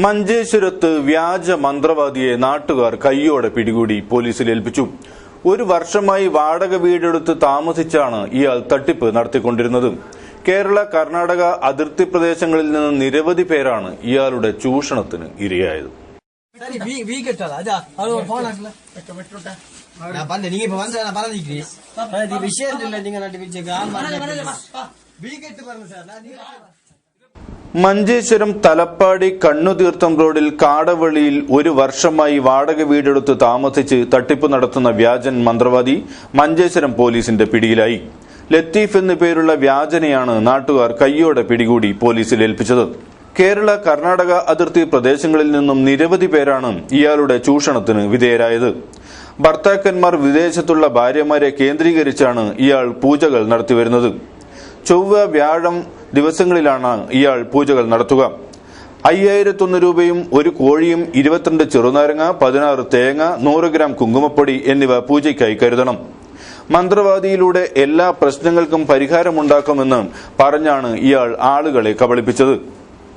മഞ്ചേശ്വരത്ത് വ്യാജ മന്ത്രവാദിയെ നാട്ടുകാർ കയ്യോടെ പിടികൂടി പോലീസിൽ ഏൽപ്പിച്ചു. ഒരു വർഷമായി വാടക വീടെടുത്ത് താമസിച്ചാണ് ഇയാൾ തട്ടിപ്പ് നടത്തിക്കൊണ്ടിരുന്നത്. കേരള കർണാടക അതിർത്തി പ്രദേശങ്ങളിൽ നിന്ന് നിരവധി പേരാണ് ഇയാളുടെ ചൂഷണത്തിന് ഇരയായത്. മഞ്ചേശ്വരം തലപ്പാടി കണ്ണുതീർത്ഥം റോഡിൽ കാടവള്ളിയിൽ ഒരു വർഷമായി വാടക വീടെടുത്ത് താമസിച്ച് തട്ടിപ്പ് നടത്തുന്ന വ്യാജൻ മന്ത്രവാദി മഞ്ചേശ്വരം പോലീസിന്റെ പിടിയിലായി. ലത്തീഫ് എന്നു പേരുള്ള വ്യാജനെയാണ് നാട്ടുകാർ കയ്യോടെ പിടികൂടി പോലീസിൽ ഏൽപ്പിച്ചത്. കേരള കർണാടക അതിർത്തി പ്രദേശങ്ങളിൽ നിന്നും നിരവധി പേരാണ് ഇയാളുടെ ചൂഷണത്തിന് വിധേയരായത്. ഭർത്താക്കന്മാർ വിദേശത്തുള്ള ഭാര്യമാരെ കേന്ദ്രീകരിച്ചാണ് ഇയാൾ പൂജകൾ നടത്തിവരുന്നത്. ചൊവ്വ വ്യാഴം ദിവസങ്ങളിലാണ് ഇയാൾ പൂജകൾ നടത്തുക. 5001 രൂപയും ഒരു കോഴിയും 22 ചെറുനാരങ്ങ 16 തേങ്ങ 100 ഗ്രാം കുങ്കുമപ്പൊടി എന്നിവ പൂജയ്ക്കായി കരുതണം. മന്ത്രവാദിയിലൂടെ എല്ലാ പ്രശ്നങ്ങൾക്കും പരിഹാരമുണ്ടാക്കുമെന്ന് പറഞ്ഞാണ് ഇയാൾ ആളുകളെ കബളിപ്പിച്ചത്.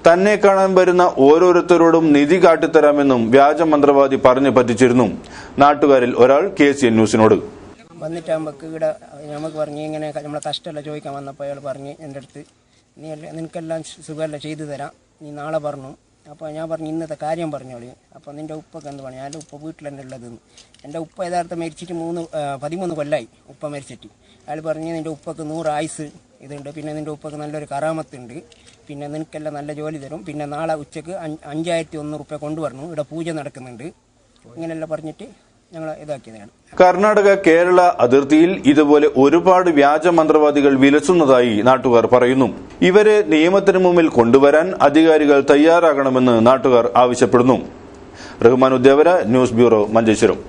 തന്നെ കാണാൻ വരുന്ന ഓരോരുത്തരോടും നിധി കാട്ടിത്തരാമെന്നും വ്യാജ മന്ത്രവാദി പറഞ്ഞു പറ്റിച്ചിരുന്നു. നാട്ടുകാരിൽ ഒരാൾ KCN ന്യൂസിനോട് വന്നിട്ടാകുമ്പോൾ ഇവിടെ നമുക്ക് പറഞ്ഞ് ഇങ്ങനെ നമ്മളെ കഷ്ടമല്ല ചോദിക്കാൻ വന്നപ്പോൾ അയാൾ പറഞ്ഞ് എൻ്റെ അടുത്ത് നിനക്കെല്ലാം സുഖമല്ല ചെയ്തു തരാം, നീ നാളെ പറഞ്ഞു. അപ്പോൾ ഞാൻ പറഞ്ഞു ഇന്നത്തെ കാര്യം പറഞ്ഞോളി. അപ്പോൾ നിൻ്റെ ഉപ്പൊക്കെ എന്ത് പറഞ്ഞു? എൻ്റെ ഉപ്പ വീട്ടിൽ തന്നെ ഉള്ളതെന്ന്. എൻ്റെ ഉപ്പ യഥാർത്ഥം മരിച്ചിട്ട് 13 കൊല്ലമായി ഉപ്പ മരിച്ചിട്ട്. അയാൾ പറഞ്ഞ് നിൻ്റെ ഉപ്പക്ക് 100 ആയുസ് ഇതുണ്ട്, പിന്നെ നിൻ്റെ ഉപ്പക്ക് നല്ലൊരു കറാമത്തുണ്ട്, പിന്നെ നിനക്കെല്ലാം നല്ല ജോലി തരും, പിന്നെ നാളെ ഉച്ചക്ക് 5001 റുപ്യ കൊണ്ടുവരണം, ഇവിടെ പൂജ നടക്കുന്നുണ്ട്, ഇങ്ങനെയെല്ലാം പറഞ്ഞിട്ട് ഞങ്ങൾ ഇതാക്കിയതാണ്. കർണാടക കേരള അതിർത്തിയിൽ ഇതുപോലെ ഒരുപാട് വ്യാജ മന്ത്രവാദികൾ വിലസുന്നതായി നാട്ടുകാർ പറയുന്നു. ഇവരെ നിയമത്തിന് മുമ്പിൽ കൊണ്ടുവരാൻ അധികാരികൾ തയ്യാറാകണമെന്ന് നാട്ടുകാർ ആവശ്യപ്പെടുന്നു. Rahman Udyavara, news bureau, Manjeshwaram.